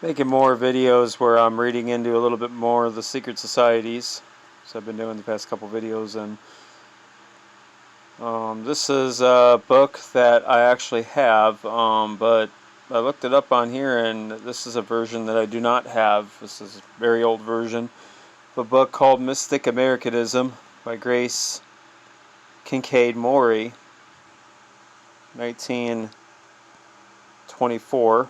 making more videos where I'm reading into a little bit more of the secret societies. So I've been doing the past couple videos, and this is a book that I actually have, but I looked it up on here, and this is a version that I do not have. This is a very old version of a book called Mystic Americanism by Grace Kincaid Maury, 1924.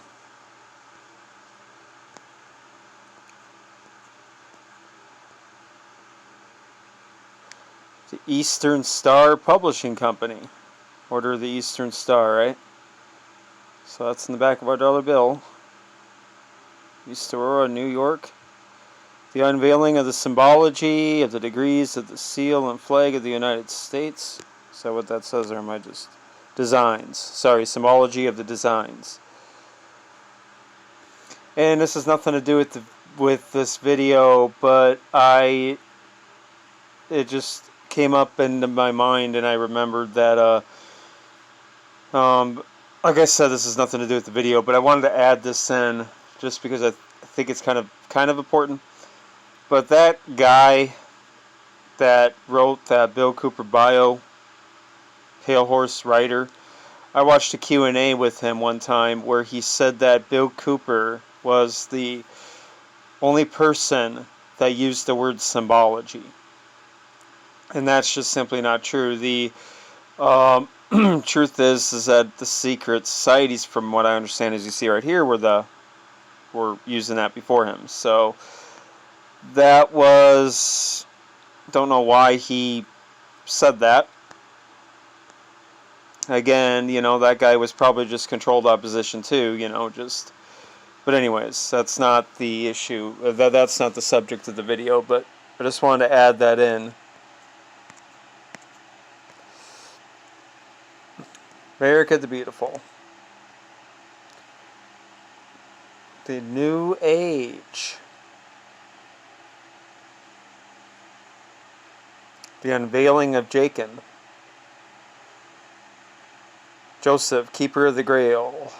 The Eastern Star Publishing Company. Order of the Eastern Star, right? So that's in the back of our dollar bill. East Aurora, New York. The unveiling of the symbology of the degrees of the seal and flag of the United States. Is that what that says, or am I just... Designs. Sorry, symbology of the designs. And this has nothing to do with this video, but it just came up into my mind, and I remembered that like I said, this has nothing to do with the video, but I wanted to add this in just because I think it's kind of important. But that guy that wrote that Bill Cooper bio, Pale Horse Writer, I watched a Q&A with him one time where he said that Bill Cooper was the only person that used the word symbology. And that's just simply not true. The truth is that the secret societies, from what I understand, as you see right here, were using that before him. So that was... don't know why he said that. Again, that guy was probably just controlled opposition too, just... But anyways, that's not the issue. That's not the subject of the video, but I just wanted to add that in. America the Beautiful. The New Age. The Unveiling of Jacob. Joseph, Keeper of the Grail.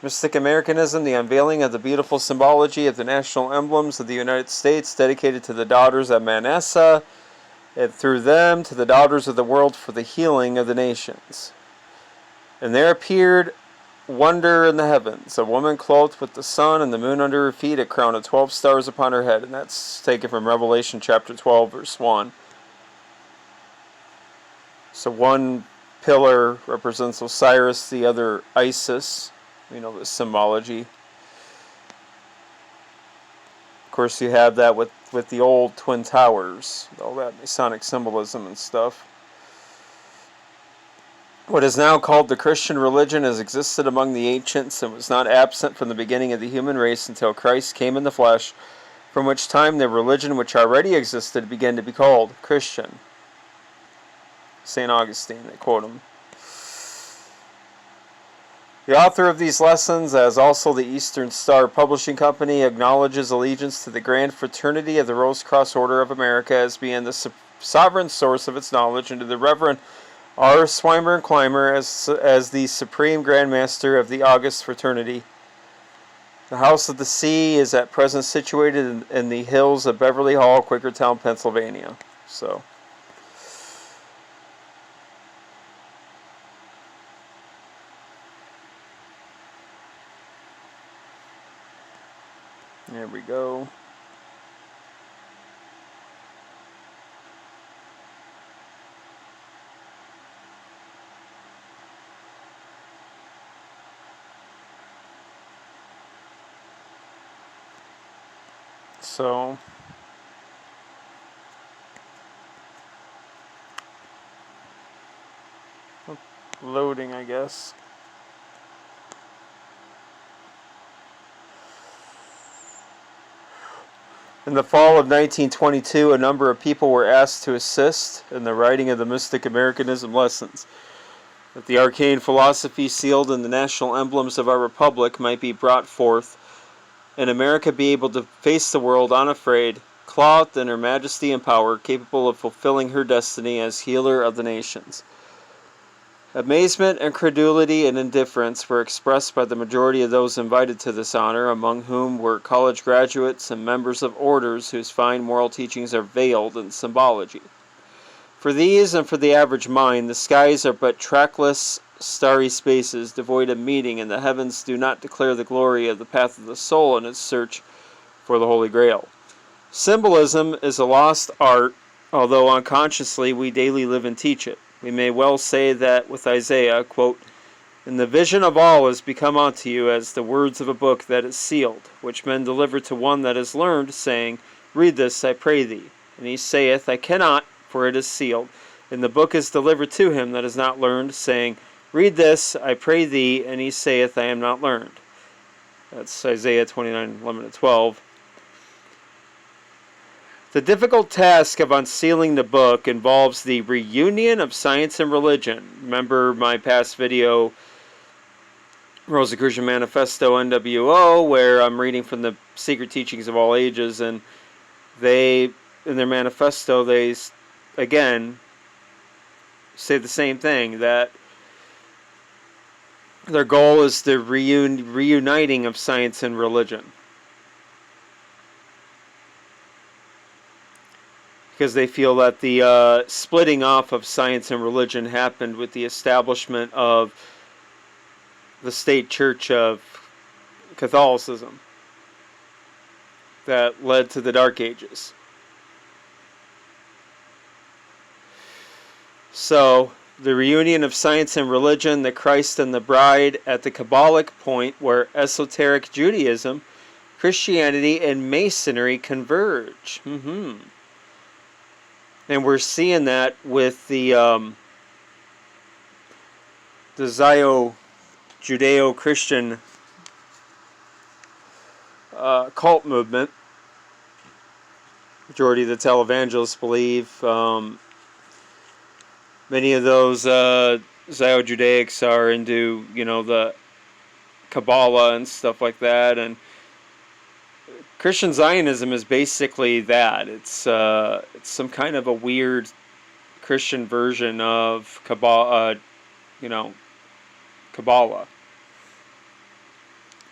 Mystic Americanism, the unveiling of the beautiful symbology of the national emblems of the United States, dedicated to the daughters of Manasseh, and through them to the daughters of the world for the healing of the nations. And there appeared wonder in the heavens, a woman clothed with the sun and the moon under her feet, a crown of 12 stars upon her head. And that's taken from Revelation chapter 12, verse 1. So one pillar represents Osiris, the other Isis. We know the symbology. Of course, you have that with the old Twin Towers, all that Masonic symbolism and stuff. What is now called the Christian religion has existed among the ancients and was not absent from the beginning of the human race until Christ came in the flesh, from which time the religion which already existed began to be called Christian. St. Augustine, they quote him. The author of these lessons, as also the Eastern Star Publishing Company, acknowledges allegiance to the Grand Fraternity of the Rose Cross Order of America as being the sovereign source of its knowledge, and to the Reverend R. Swinburne Clymer as the Supreme Grand Master of the August Fraternity. The House of the Sea is at present situated in the hills of Beverly Hall, Quakertown, Pennsylvania. So... there we go. So... loading, I guess. In the fall of 1922, a number of people were asked to assist in the writing of the Mystic Americanism lessons, that the arcane philosophy sealed in the national emblems of our republic might be brought forth, and America be able to face the world unafraid, clothed in her majesty and power, capable of fulfilling her destiny as healer of the nations. Amazement, incredulity, and indifference were expressed by the majority of those invited to this honor, among whom were college graduates and members of orders whose fine moral teachings are veiled in symbology. For these and for the average mind, the skies are but trackless, starry spaces devoid of meaning, and the heavens do not declare the glory of the path of the soul in its search for the Holy Grail. Symbolism is a lost art, although unconsciously we daily live and teach it. We may well say that with Isaiah, quote, "And the vision of all is become unto you as the words of a book that is sealed, which men deliver to one that is learned, saying, Read this, I pray thee. And he saith, I cannot, for it is sealed. And the book is delivered to him that is not learned, saying, Read this, I pray thee. And he saith, I am not learned." That's Isaiah 29:11-12. The difficult task of unsealing the book involves the reunion of science and religion. Remember my past video, Rosicrucian Manifesto NWO, where I'm reading from the Secret Teachings of All Ages, and they, in their manifesto, they, again, say the same thing, that their goal is the reuniting of science and religion. Because they feel that the splitting off of science and religion happened with the establishment of the state church of Catholicism that led to the Dark Ages. So, the reunion of science and religion, the Christ and the bride, at the Kabbalic point where esoteric Judaism, Christianity, and Masonry converge. And we're seeing that with the Judeo-Christian cult movement. Majority of the televangelists believe. Many of those Zio-Judaics are into, the Kabbalah and stuff like that. And Christian Zionism is basically that. It's some kind of a weird Christian version of Kabbalah, Kabbalah,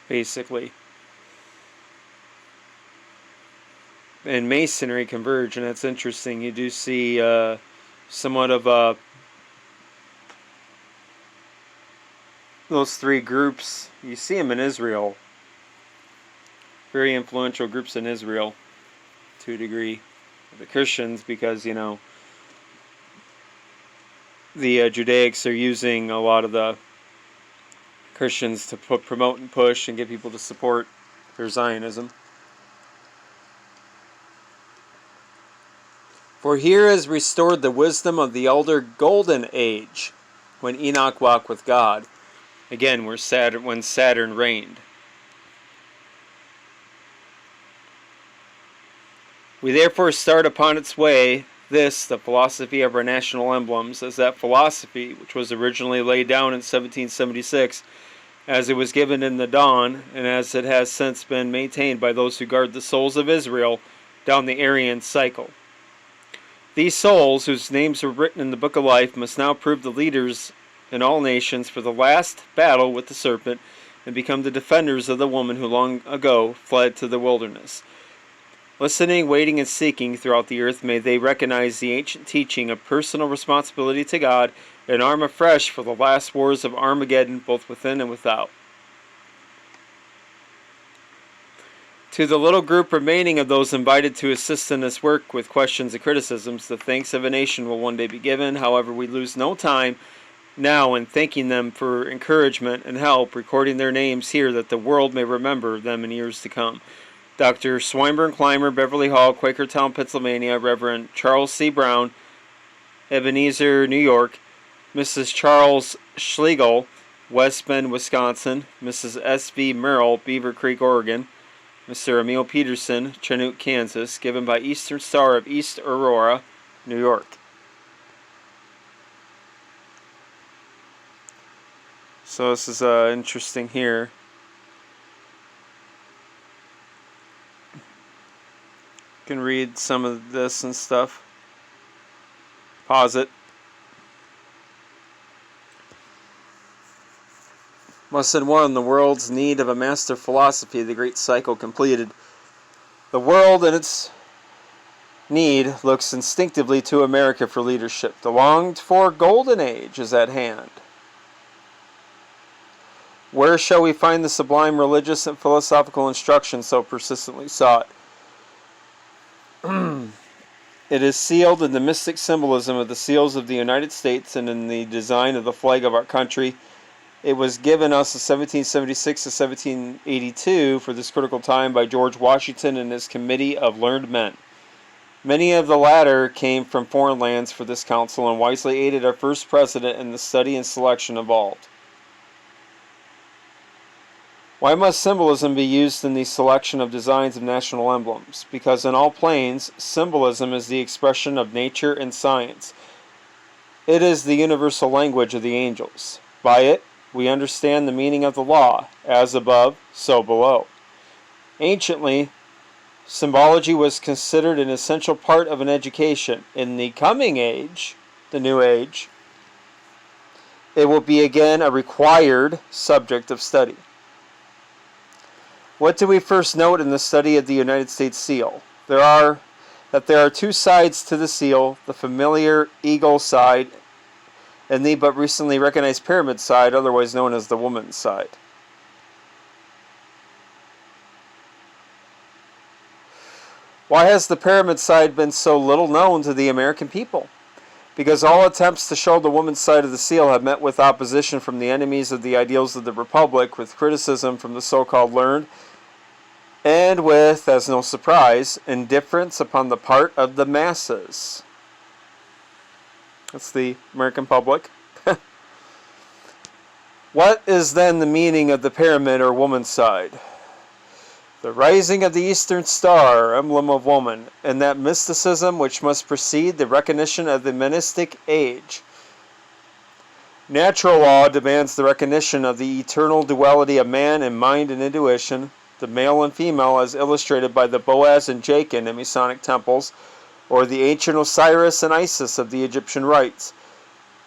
basically. And Masonry converge, and that's interesting. You do see somewhat of those three groups. You see them in Israel. Very influential groups in Israel, to a degree. The Christians, because, the Judaics are using a lot of the Christians to promote and push and get people to support their Zionism. For here is restored the wisdom of the elder golden age, when Enoch walked with God. Again, when Saturn reigned. We therefore start upon its way, this, the philosophy of our national emblems, as that philosophy which was originally laid down in 1776, as it was given in the dawn, and as it has since been maintained by those who guard the souls of Israel down the Aryan cycle. These souls, whose names were written in the Book of Life, must now prove the leaders in all nations for the last battle with the serpent, and become the defenders of the woman who long ago fled to the wilderness. Listening, waiting, and seeking throughout the earth, may they recognize the ancient teaching of personal responsibility to God and arm afresh for the last wars of Armageddon, both within and without. To the little group remaining of those invited to assist in this work with questions and criticisms, the thanks of a nation will one day be given. However, we lose no time now in thanking them for encouragement and help, recording their names here that the world may remember them in years to come. Dr. Swinburne Clymer, Beverly Hall, Quakertown, Pennsylvania. Reverend Charles C. Brown, Ebenezer, New York. Mrs. Charles Schlegel, West Bend, Wisconsin. Mrs. S.V. Merrill, Beaver Creek, Oregon. Mr. Emil Peterson, Chanute, Kansas. Given by Eastern Star of East Aurora, New York. So this is interesting here. You can read some of this and stuff. Pause it. must in one, the world's need of a master philosophy, the great cycle completed. The world and its need looks instinctively to America for leadership. The longed-for golden age is at hand. Where shall we find the sublime religious and philosophical instruction so persistently sought? It is sealed in the mystic symbolism of the seals of the United States and in the design of the flag of our country. It was given us in 1776 to 1782 for this critical time by George Washington and his committee of learned men. Many of the latter came from foreign lands for this council and wisely aided our first president in the study and selection involved. Why must symbolism be used in the selection of designs of national emblems? Because in all planes, symbolism is the expression of nature and science. It is the universal language of the angels. By it, we understand the meaning of the law, as above, so below. Anciently, symbology was considered an essential part of an education. In the coming age, the new age, it will be again a required subject of study. What do we first note in the study of the United States seal? There are two sides to the seal, the familiar eagle side and the but recently recognized pyramid side, otherwise known as the woman's side. Why has the pyramid side been so little known to the American people? Because all attempts to show the woman's side of the seal have met with opposition from the enemies of the ideals of the Republic, with criticism from the so-called learned, and with, as no surprise, indifference upon the part of the masses. That's the American public. What is then the meaning of the pyramid or woman's side? The rising of the eastern star, emblem of woman, and that mysticism which must precede the recognition of the monistic age. Natural law demands the recognition of the eternal duality of man and mind and intuition, the male and female as illustrated by the Boaz and Jachin in Masonic temples, or the ancient Osiris and Isis of the Egyptian rites.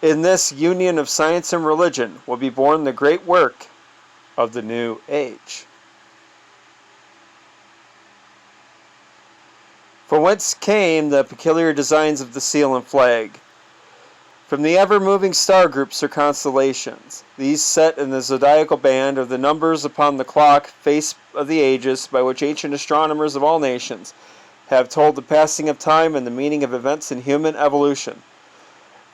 In this union of science and religion will be born the great work of the new age. From whence came the peculiar designs of the seal and flag? From the ever-moving star groups or constellations. These set in the zodiacal band are the numbers upon the clock face of the ages by which ancient astronomers of all nations have told the passing of time and the meaning of events in human evolution.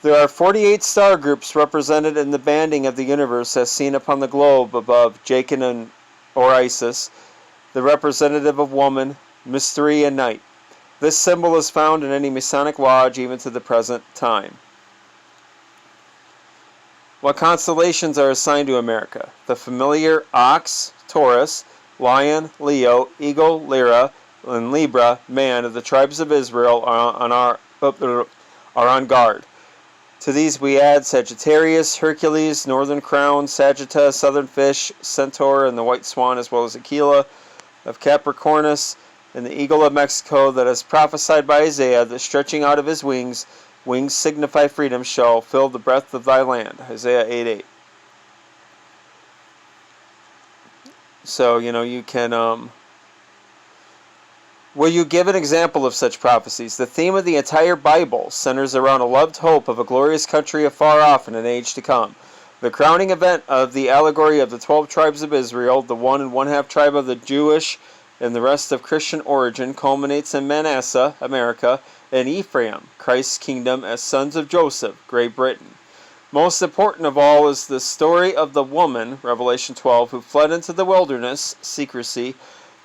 There are 48 star groups represented in the banding of the universe as seen upon the globe above Jachin or Isis, the representative of woman, mystery, and night. This symbol is found in any Masonic lodge even to the present time. What constellations are assigned to America? The familiar Ox, Taurus, Lion, Leo, Eagle, Lyra, and Libra, man of the tribes of Israel are on guard. To these we add Sagittarius, Hercules, Northern Crown, Sagitta, Southern Fish, Centaur, and the White Swan, as well as Aquila of Capricornus, and the Eagle of Mexico that is prophesied by Isaiah, that stretching out of his wings signify freedom, shall fill the breadth of thy land. Isaiah 8:8. So, you can, will you give an example of such prophecies? The theme of the entire Bible centers around a loved hope of a glorious country afar off in an age to come. The crowning event of the allegory of the 12 tribes of Israel, the 1 1/2 tribe of the Jewish and the rest of Christian origin, culminates in Manasseh, America, and Ephraim, Christ's kingdom, as sons of Joseph, Great Britain. Most important of all is the story of the woman, Revelation 12, who fled into the wilderness, secrecy,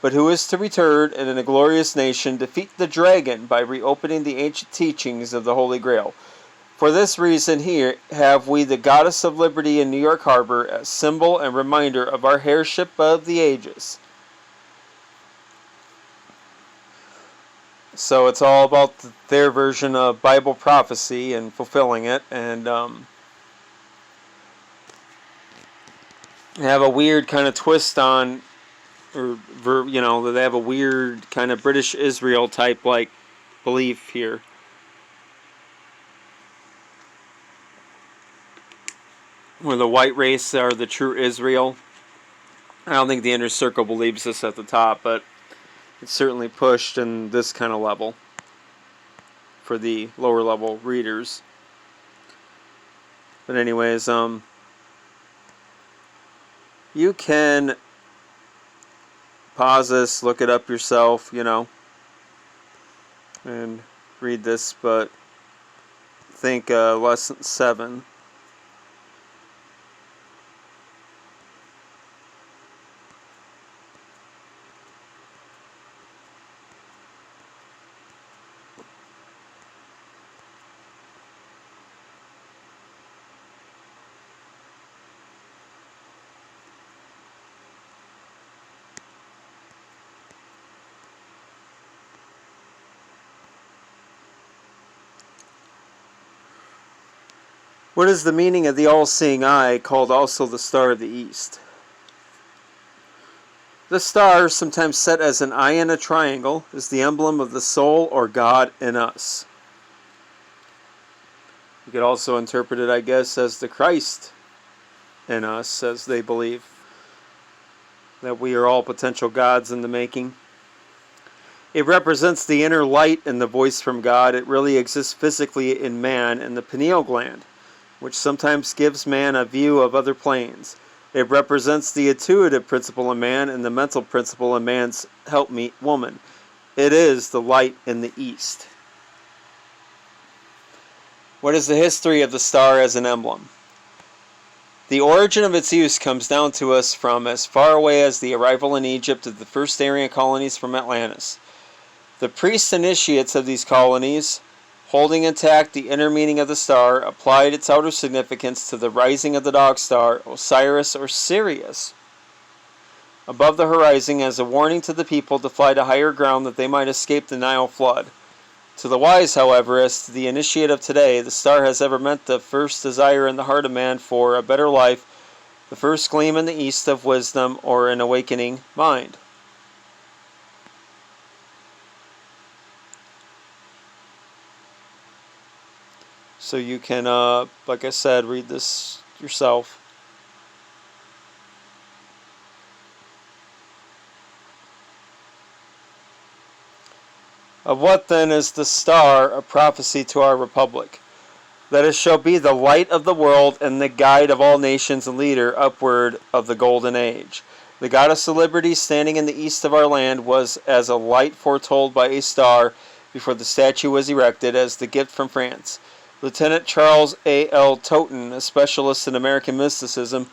but who is to return and in a glorious nation defeat the dragon by reopening the ancient teachings of the Holy Grail. For this reason here have we the Goddess of Liberty in New York Harbor as symbol and reminder of our heirship of the ages. So it's all about their version of Bible prophecy and fulfilling it, and have a weird kind of twist on, or they have a weird kind of British Israel type like belief here. where the white race are the true Israel. I don't think the inner circle believes this at the top, but it's certainly pushed in this kind of level for the lower level readers. But anyways, you can pause this, look it up yourself, and read this, but I think lesson 7. What is the meaning of the all-seeing eye, called also the Star of the East? The star, sometimes set as an eye in a triangle, is the emblem of the soul or God in us. You could also interpret it, I guess, as the Christ in us, as they believe that we are all potential gods in the making. It represents the inner light and the voice from God. It really exists physically in man in the pineal gland, which sometimes gives man a view of other planes. It represents the intuitive principle in man and the mental principle in man's helpmeet woman. It is the light in the east. What is the history of the star as an emblem? The origin of its use comes down to us from as far away as the arrival in Egypt of the first Aryan colonies from Atlantis. The priests initiates of these colonies, holding intact the inner meaning of the star, applied its outer significance to the rising of the dog star, Osiris or Sirius, above the horizon as a warning to the people to fly to higher ground that they might escape the Nile flood. To the wise, however, as to the initiate of today, the star has ever meant the first desire in the heart of man for a better life, the first gleam in the east of wisdom or an awakening mind. So you can, like I said, read this yourself. Of what then is the star a prophecy to our republic? That it shall be the light of the world and the guide of all nations and leader upward of the golden age. The goddess of liberty standing in the east of our land was as a light foretold by a star before the statue was erected as the gift from France. Lieutenant Charles A. L. Totten, a specialist in American mysticism,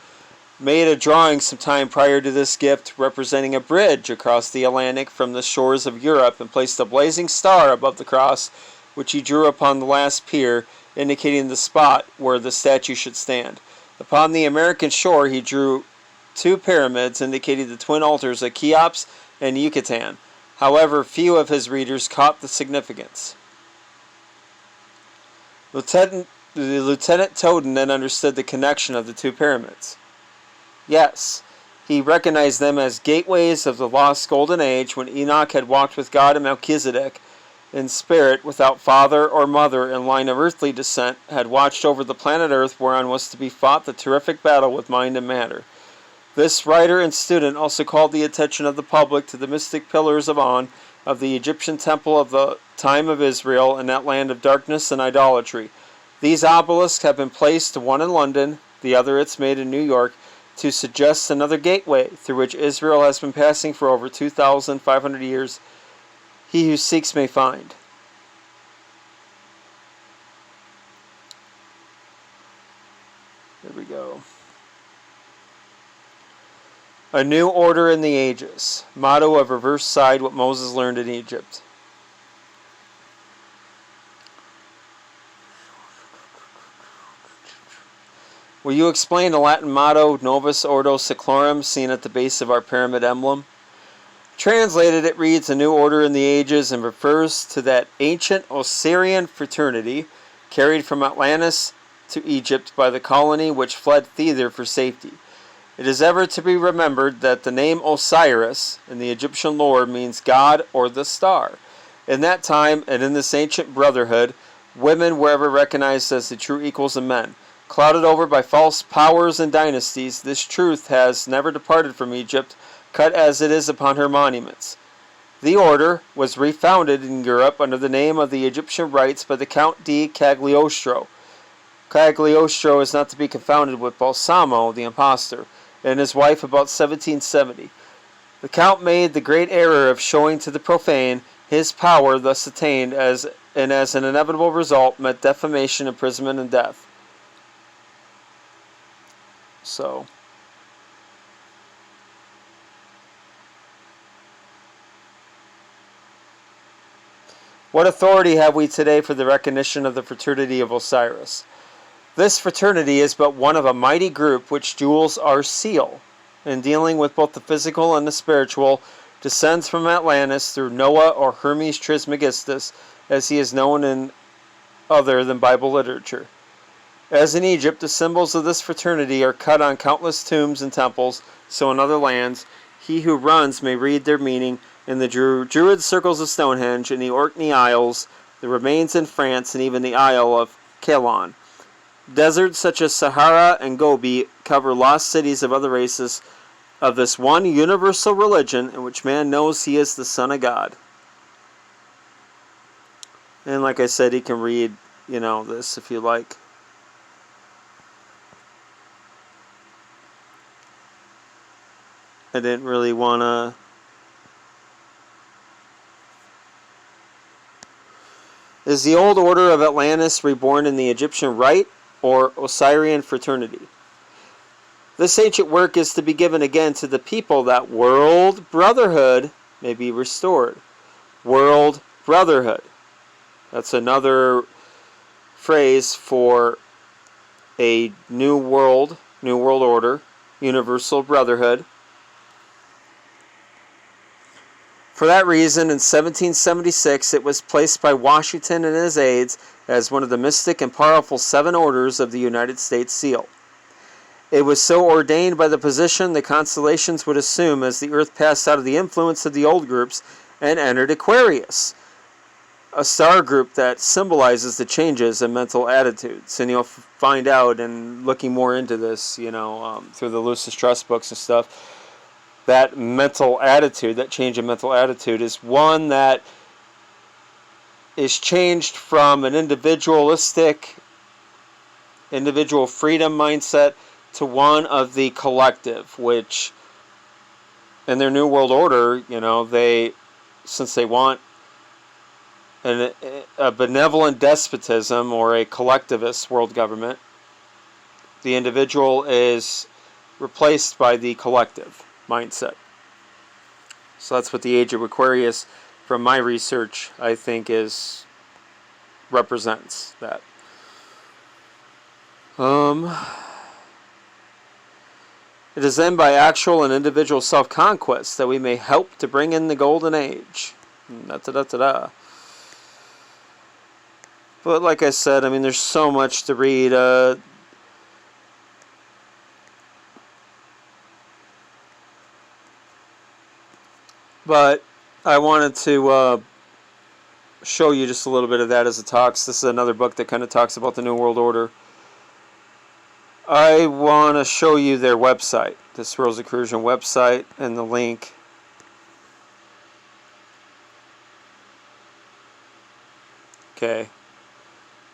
made a drawing some time prior to this gift representing a bridge across the Atlantic from the shores of Europe and placed a blazing star above the cross, which he drew upon the last pier, indicating the spot where the statue should stand. Upon the American shore he drew 2 pyramids, indicating the twin altars of Cheops and Yucatan. However, few of his readers caught the significance. Lieutenant Totten then understood the connection of the 2 pyramids. Yes, he recognized them as gateways of the lost golden age when Enoch had walked with God and Melchizedek in spirit without father or mother in line of earthly descent, had watched over the planet Earth whereon was to be fought the terrific battle with mind and matter. This writer and student also called the attention of the public to the mystic pillars of On of the Egyptian temple of the time of Israel in that land of darkness and idolatry. These obelisks have been placed, one in London, the other it's made in New York, to suggest another gateway through which Israel has been passing for over 2,500 years. He who seeks may find. There we go. A new order in the ages. Motto of reverse side, what Moses learned in Egypt. Will you explain the Latin motto, Novus Ordo Seclorum, seen at the base of our pyramid emblem? Translated, it reads, a new order in the ages, and refers to that ancient Osirian fraternity carried from Atlantis to Egypt by the colony which fled thither for safety. It is ever to be remembered that the name Osiris in the Egyptian lore means God or the star. In that time and in this ancient brotherhood, women were ever recognized as the true equals of men. Clouded over by false powers and dynasties, this truth has never departed from Egypt, cut as it is upon her monuments. The order was refounded in Europe under the name of the Egyptian Rites by the Count di Cagliostro. Cagliostro is not to be confounded with Balsamo, the impostor, and his wife about 1770. The Count made the great error of showing to the profane his power thus attained, as an inevitable result met defamation, imprisonment, and death. So, what authority have we today for the recognition of the fraternity of Osiris? This fraternity is but one of a mighty group which jewels our seal, in dealing with both the physical and the spiritual, descends from Atlantis through Noah or Hermes Trismegistus, as he is known in other than Bible literature. As in Egypt, the symbols of this fraternity are cut on countless tombs and temples, so in other lands, he who runs may read their meaning in the Druid circles of Stonehenge, in the Orkney Isles, the remains in France, and even the Isle of Ceylon. Deserts such as Sahara and Gobi cover lost cities of other races of this one universal religion in which man knows he is the Son of God. And like I said, he can read, this if you like. I didn't really want to... Is the old order of Atlantis reborn in the Egyptian rite or Osirian fraternity? This ancient work is to be given again to the people that world brotherhood may be restored. World brotherhood. That's another phrase for a new world order, universal brotherhood. For that reason, in 1776, it was placed by Washington and his aides as one of the mystic and powerful 7 orders of the United States seal. It was so ordained by the position the constellations would assume as the Earth passed out of the influence of the old groups and entered Aquarius, a star group that symbolizes the changes in mental attitudes. And you'll find out, in looking more into this, through the Lucis Trust books and stuff, that mental attitude, that change in mental attitude, is one that is changed from an individual freedom mindset to one of the collective, which in their New World Order, since they want a benevolent despotism or a collectivist world government, the individual is replaced by the collective mindset. So that's what the Age of Aquarius, from my research, I think represents that. It is then by actual and individual self-conquest that we may help to bring in the golden age. But like I said, there's so much to read. But I wanted to show you just a little bit of that as it talks. This is another book that kind of talks about the New World Order. I want to show you their website, this Rosicrucian website, and the link. Okay.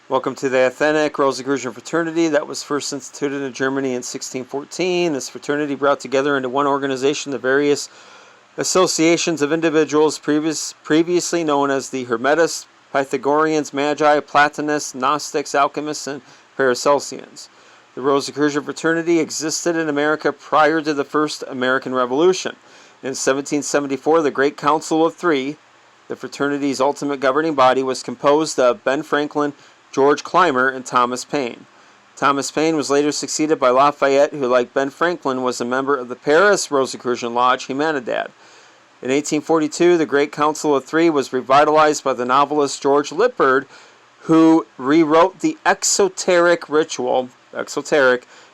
Welcome to the authentic Rosicrucian fraternity that was first instituted in Germany in 1614. This fraternity brought together into one organization the various associations of individuals previously known as the Hermetists, Pythagoreans, Magi, Platonists, Gnostics, Alchemists, and Paracelsians. The Rosicrucian fraternity existed in America prior to the First American Revolution. In 1774, the Great Council of Three, the fraternity's ultimate governing body, was composed of Ben Franklin, George Clymer, and Thomas Paine. Thomas Paine was later succeeded by Lafayette, who, like Ben Franklin, was a member of the Paris Rosicrucian Lodge Humanidad. In 1842, the Great Council of Three was revitalized by the novelist George Lippard, who rewrote the exoteric ritual,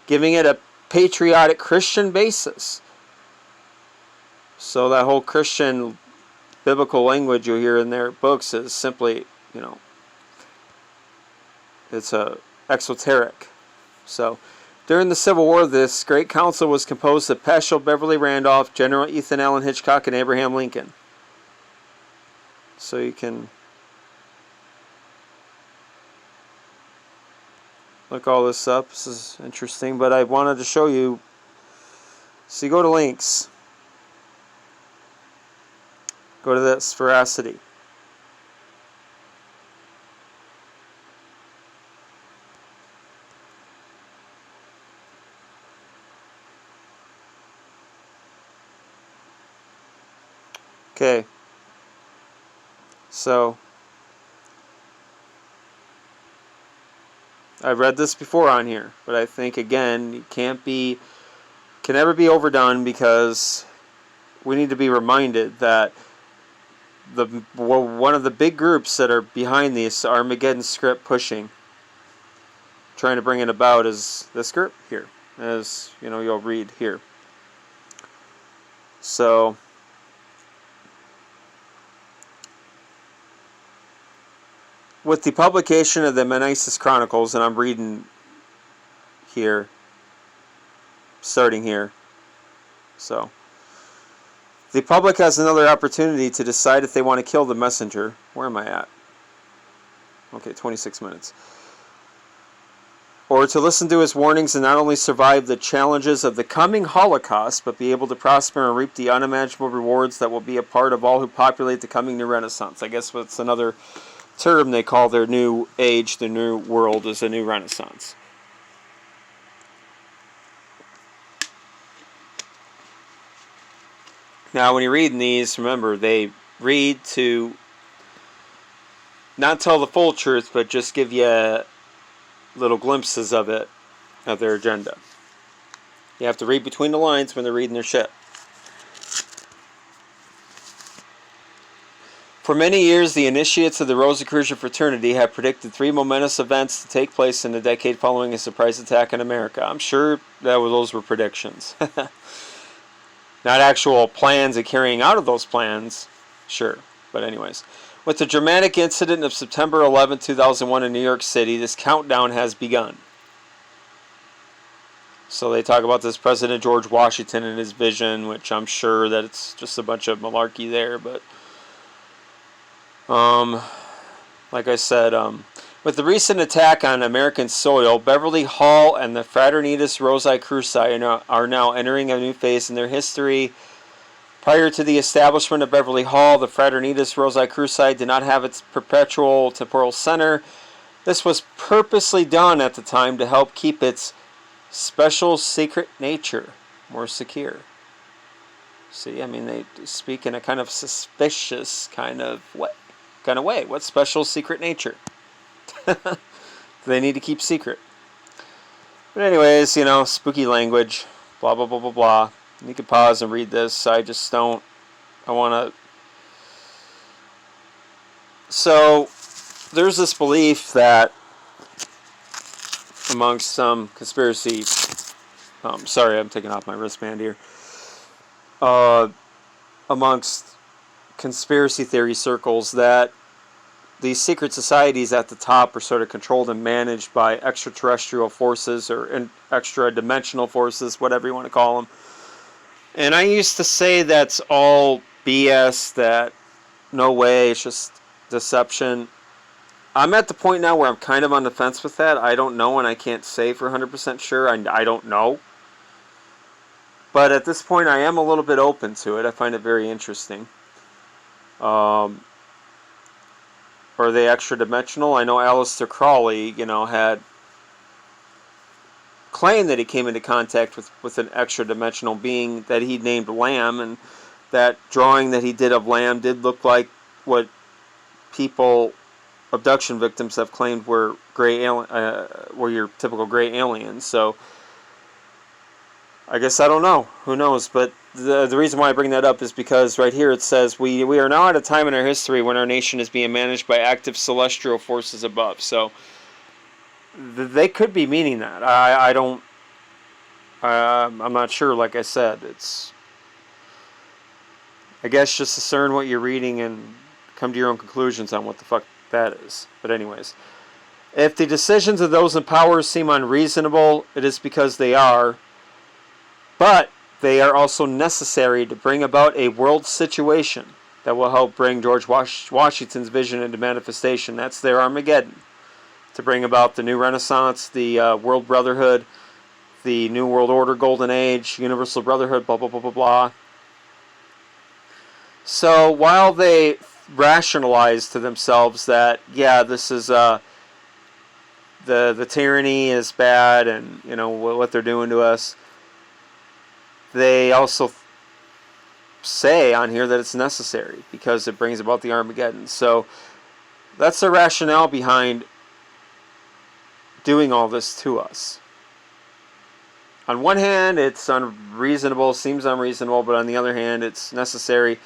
giving it a patriotic Christian basis. So that whole Christian biblical language you hear in their books is simply, it's a exoteric. So, during the Civil War, this great council was composed of Paschal Beverly Randolph, General Ethan Allen Hitchcock, and Abraham Lincoln. So you can look all this up. This is interesting, but I wanted to show you. So you go to links. Go to this, Veracity. Okay. So, I've read this before on here, but I think, again, it can never be overdone, because we need to be reminded that one of the big groups that are behind this Armageddon script pushing, trying to bring it about, is this group here, as you know, you'll read here. So, with the publication of the Meneses Chronicles, and I'm reading here, starting here, so the public has another opportunity to decide if they want to kill the messenger. Where am I at? Okay, 26 minutes. Or to listen to his warnings and not only survive the challenges of the coming Holocaust, but be able to prosper and reap the unimaginable rewards that will be a part of all who populate the coming new Renaissance. I guess that's another term they call their new age, the new world, is a new Renaissance. Now, when you're reading these, remember, they read to not tell the full truth, but just give you little glimpses of it, of their agenda. You have to read between the lines when they're reading their shit. For many years, the initiates of the Rosicrucian fraternity have predicted 3 momentous events to take place in the decade following a surprise attack on America. I'm sure those were predictions. Not actual plans and carrying out of those plans, sure. But anyways, with the dramatic incident of September 11, 2001 in New York City, this countdown has begun. So they talk about this President George Washington and his vision, which I'm sure that it's just a bunch of malarkey there, but like I said, with the recent attack on American soil, Beverly Hall and the Fraternitas Rosae Cruci are now entering a new phase in their history. Prior to the establishment of Beverly Hall, the Fraternitas Rosae Cruci did not have its perpetual temporal center. This was purposely done at the time to help keep its special secret nature more secure. See, I mean, they speak in a kind of suspicious kind of way. What special secret nature? They need to keep secret. But anyways, you know, spooky language, blah, blah, blah, blah, blah. You can pause and read this. I just don't, I want to. So, there's this belief that amongst some conspiracy, sorry, I'm taking off my wristband here. Amongst conspiracy theory circles, that these secret societies at the top are sort of controlled and managed by extraterrestrial forces or extra-dimensional forces, whatever you want to call them. And I used to say that's all BS, that no way, it's just deception. I'm at the point now where I'm kind of on the fence with that. I don't know, and I can't say for 100% sure. I don't know. But at this point, I am a little bit open to it. I find it very interesting. Are they extra-dimensional? I know Aleister Crowley, you know, had claimed that he came into contact with an extra-dimensional being that he named Lamb, and that drawing that he did of Lamb did look like what people, abduction victims, have claimed were were your typical gray aliens. So I guess I don't know. Who knows? But the reason why I bring that up is because right here it says, we are now at a time in our history when our nation is being managed by active celestial forces above. So they could be meaning that. I don't. I'm not sure. Like I said, it's. I guess just discern what you're reading and come to your own conclusions on what the fuck that is. But anyways, If the decisions of those in power seem unreasonable, it is because they are, but they are also necessary to bring about a world situation that will help bring George Washington's vision into manifestation. That's their Armageddon. To bring about the new Renaissance, the World Brotherhood, the New World Order, Golden Age, Universal Brotherhood, blah, blah, blah, blah, blah. So while they rationalize to themselves that, yeah, this is the tyranny is bad and, you know, what they're doing to us, they also say on here that it's necessary because it brings about the Armageddon. So that's the rationale behind doing all this to us. On one hand, it's unreasonable, seems unreasonable, but on the other hand, it's necessary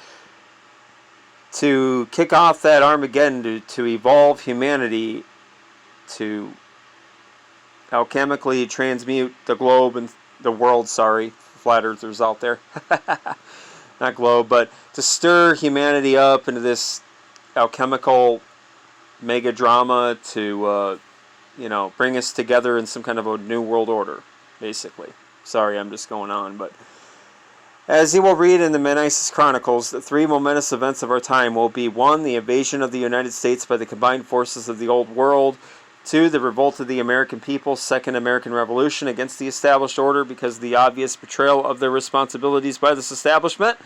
to kick off that Armageddon, to evolve humanity, to alchemically transmute the globe and the world, sorry, flat earthers out there. Not globe, but to stir humanity up into this alchemical mega drama to, you know, bring us together in some kind of a new world order, basically. Sorry, I'm just going on, but as you will read in the Menaisis Chronicles, the three momentous events of our time will be 1. The invasion of the United States by the combined forces of the Old World. 2. The revolt of the American people, Second American Revolution against the established order because of the obvious betrayal of their responsibilities by this establishment.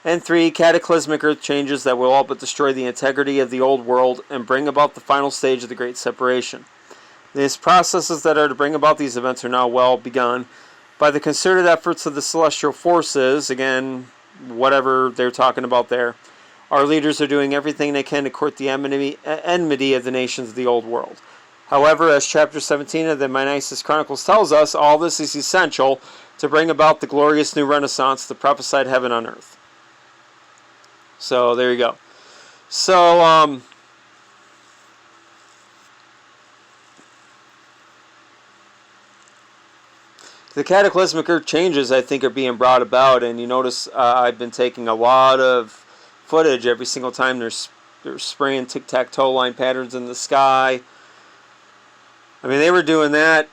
And 3. Cataclysmic earth changes that will all but destroy the integrity of the Old World and bring about the final stage of the Great Separation. These processes that are to bring about these events are now well begun by the concerted efforts of the celestial forces. Again, whatever they're talking about there. Our leaders are doing everything they can to court the enmity of the nations of the Old World. However, as chapter 17 of the Menaisis Chronicles tells us, all this is essential to bring about the glorious new Renaissance, the prophesied heaven on earth. So, there you go. So, the cataclysmic earth changes, I think, are being brought about, and you notice I've been taking a lot of footage every single time they're spraying tic-tac-toe line patterns in the sky. I mean, they were doing that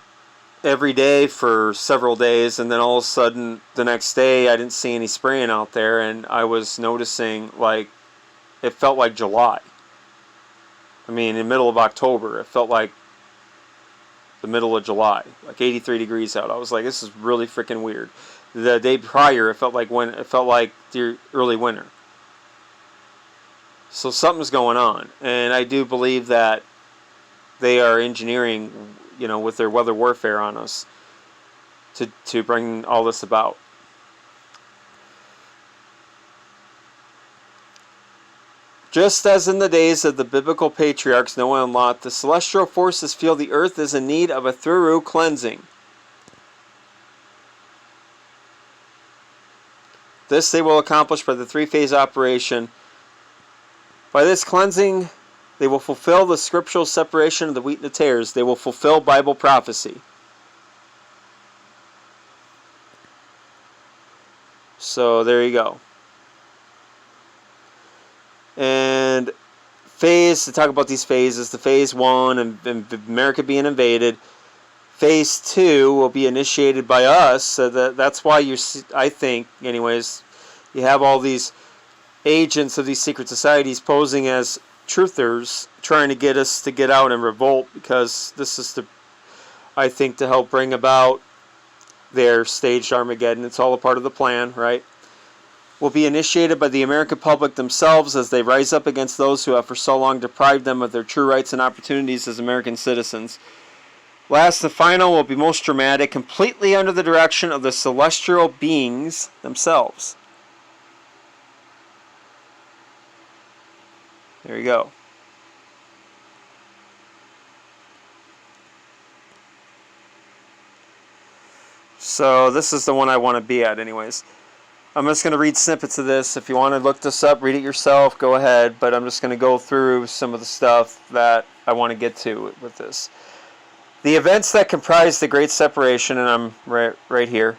every day for several days, and then all of a sudden, the next day, I didn't see any spraying out there, and I was noticing, like, it felt like July. I mean, in the middle of October, it felt like the middle of July, like 83 degrees out. I was like, this is really freaking weird. The day prior, it felt like the early winter. So something's going on, and I do believe that they are engineering, you know, with their weather warfare on us to bring all this about. Just as in the days of the biblical patriarchs Noah and Lot, the celestial forces feel the earth is in need of a thorough cleansing. This they will accomplish by the three-phase operation. By this cleansing, they will fulfill the scriptural separation of the wheat and the tares. They will fulfill Bible prophecy. So there you go. And to talk about these phases, the phase 1 and America being invaded. Phase 2 will be initiated by us. So that's why I think, anyways, you have all these agents of these secret societies posing as truthers, trying to get us to get out and revolt, because this is I think, to help bring about their staged Armageddon. It's all a part of the plan, right? Will be initiated by the American public themselves as they rise up against those who have for so long deprived them of their true rights and opportunities as American citizens. Last and final will be most dramatic, completely under the direction of the celestial beings themselves. There you go. So this is the one I want to be at anyways. I'm just going to read snippets of this. If you want to look this up, read it yourself, go ahead. But I'm just going to go through some of the stuff that I want to get to with this. The events that comprise the Great Separation, and I'm right here.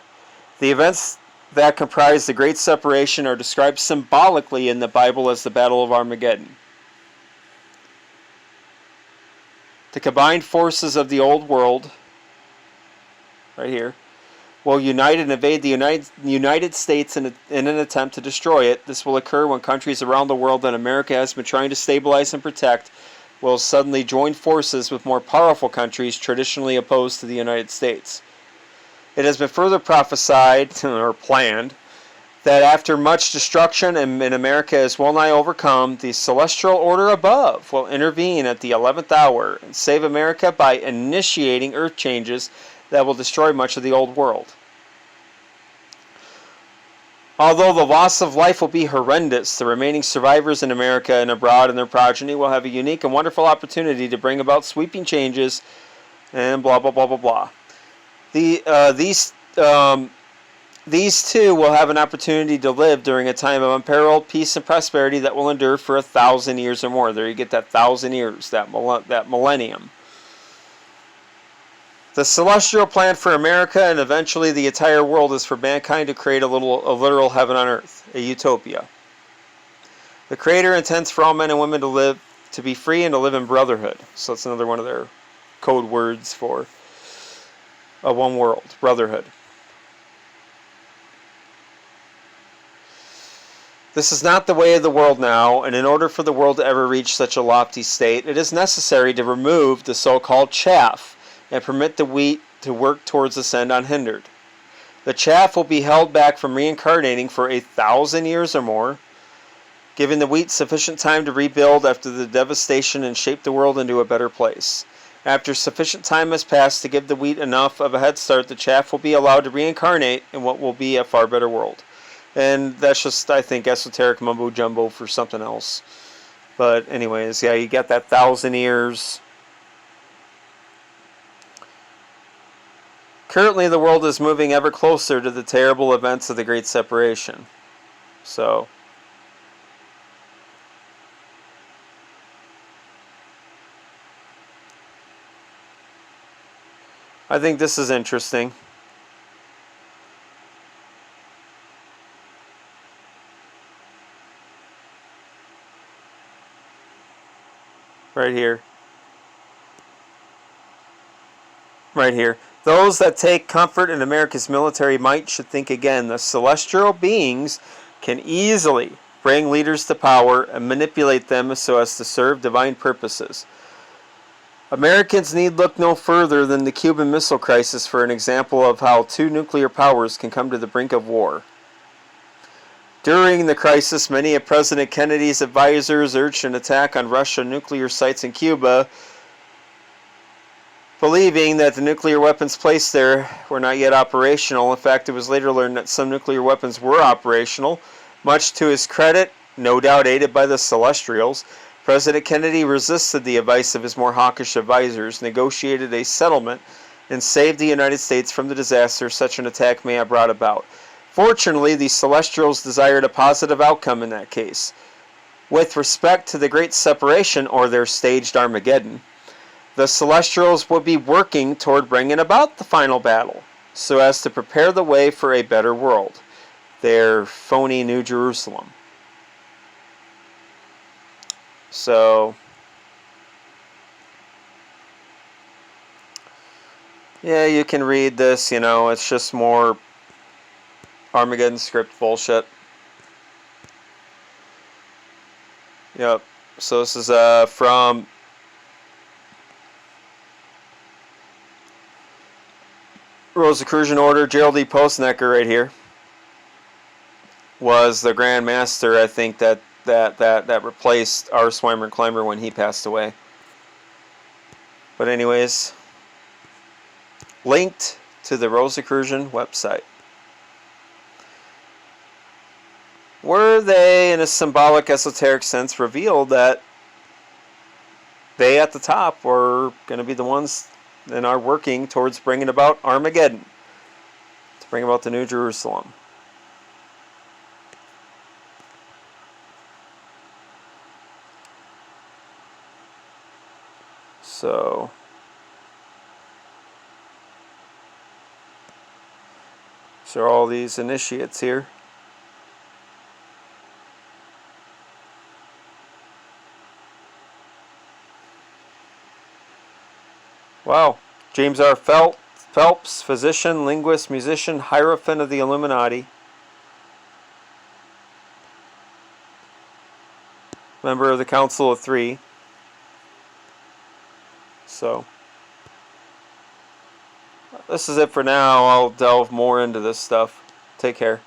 The events that comprise the Great Separation are described symbolically in the Bible as the Battle of Armageddon. The combined forces of the old world, right here, will unite and invade the United States in an attempt to destroy it. This will occur when countries around the world that America has been trying to stabilize and protect will suddenly join forces with more powerful countries traditionally opposed to the United States. It has been further prophesied, or planned, that after much destruction and America is well nigh overcome, the celestial order above will intervene at the 11th hour and save America by initiating earth changes that will destroy much of the old world. Although the loss of life will be horrendous, the remaining survivors in America and abroad and their progeny will have a unique and wonderful opportunity to bring about sweeping changes and blah, blah, blah, blah, blah. These two will have an opportunity to live during a time of unparalleled peace and prosperity that will endure for 1,000 years or more. There you get that 1,000 years, that millennium. The celestial plan for America and eventually the entire world is for mankind to create a literal heaven on earth, a utopia. The Creator intends for all men and women to be free and to live in brotherhood. So that's another one of their code words for a one world, brotherhood. This is not the way of the world now, and in order for the world to ever reach such a lofty state, it is necessary to remove the so-called chaff and permit the wheat to work towards ascend unhindered. The chaff will be held back from reincarnating for 1,000 years or more, giving the wheat sufficient time to rebuild after the devastation and shape the world into a better place. After sufficient time has passed to give the wheat enough of a head start, the chaff will be allowed to reincarnate in what will be a far better world. And that's just, I think, esoteric mumbo-jumbo for something else. But anyways, yeah, you got that 1,000 years. Currently, the world is moving ever closer to the terrible events of the Great Separation. So, I think this is interesting. Right here. Right here. Those that take comfort in America's military might should think again. The celestial beings can easily bring leaders to power and manipulate them so as to serve divine purposes. Americans need look no further than the Cuban Missile Crisis for an example of how two nuclear powers can come to the brink of war. During the crisis, many of President Kennedy's advisors urged an attack on Russian nuclear sites in Cuba, believing that the nuclear weapons placed there were not yet operational. In fact, it was later learned that some nuclear weapons were operational. Much to his credit, no doubt aided by the Celestials, President Kennedy resisted the advice of his more hawkish advisors, negotiated a settlement, and saved the United States from the disaster such an attack may have brought about. Fortunately, the Celestials desired a positive outcome in that case. With respect to the Great Separation, or their staged Armageddon, the Celestials would be working toward bringing about the final battle, so as to prepare the way for a better world, their phony New Jerusalem. So, yeah, you can read this, it's just more Armageddon script bullshit. Yep, so this is from Rosicrucian Order. Gerald E. Postnecker right here was the Grand Master, I think, that replaced R. Sweimer Clymer when he passed away. But anyways, linked to the Rosicrucian website. Were they, in a symbolic, esoteric sense, revealed that they at the top were going to be the ones and are working towards bringing about Armageddon, to bring about the New Jerusalem. So, all these initiates here. Wow. James R. Phelps, physician, linguist, musician, Hierophant of the Illuminati. Member of the Council of Three. So, this is it for now. I'll delve more into this stuff. Take care.